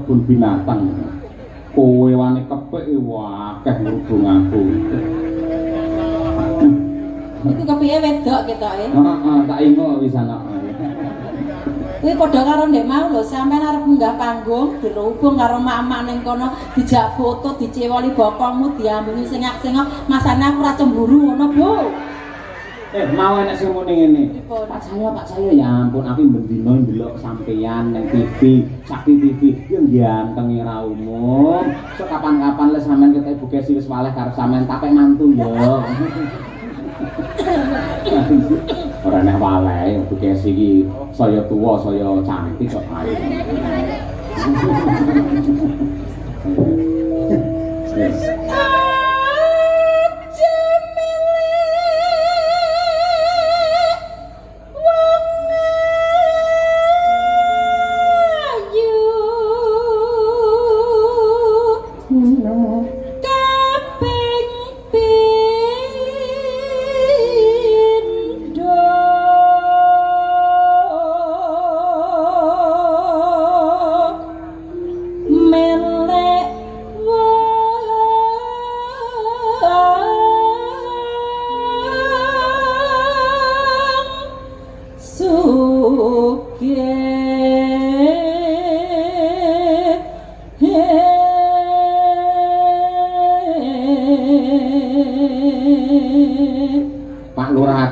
kebun binatang. Kowe wani kepek akeh ngrubung aku. Iku kepike wedok ketoke. Heeh, tak ingo wis ana. Kuwi padha karo ndek mau lho, sampean arep munggah panggung dirubung karo mak-mak ning kono, dijak foto, dicewoli bokongmu, diambungi sengak-sengok, masane aku ora cemburu ngono, Bu. Mau enak sing muni ngene. Pak saya ya ampun aku bendino ndelok sampeyan nang TV, Sakti TV yo ganteng ora umum. Sok kapan-kapan le sampean ketek Ibu Kesi wis waleh karo sampean tapek mantu yo. Ora nek waleh Ibu Kesi iki saya tuwa, saya cantik kok ae.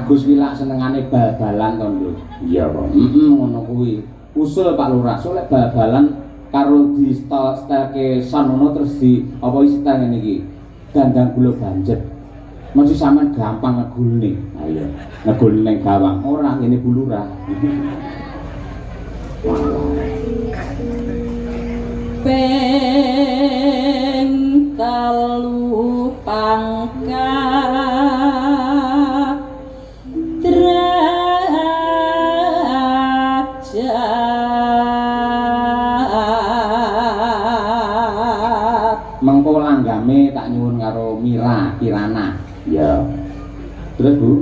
Gus Wilak senengane bal-balan to, Nduk. Iya, Pak. Ngono kuwi. Usul Pak Lurah, solek bal-balan karo di stelke sanono terus di apa istel ngene iki. Dandang gula banjet. Mesti sampean gampang ngegulne. Ayo, ngegulne ning gawang. Ora ngene Bu Lurah. Peng telu pangkat mengko langgame tak nyuwun karo Mira Kirana. Ya. Terus Bu?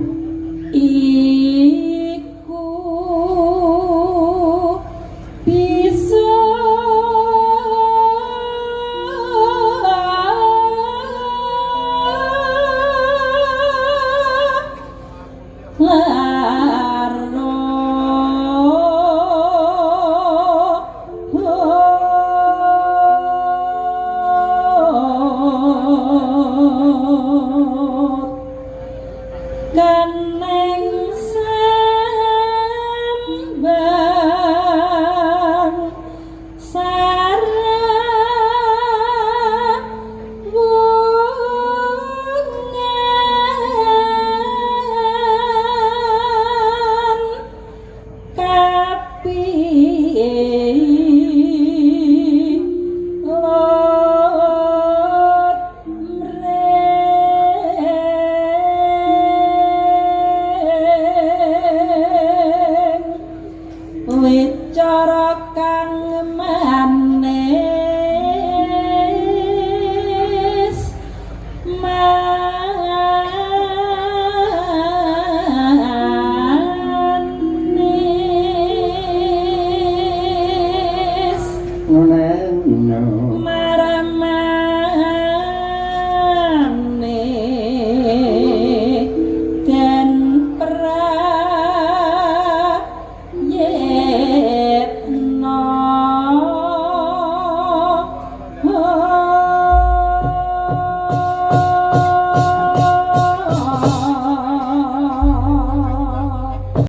Iku bisa ngono.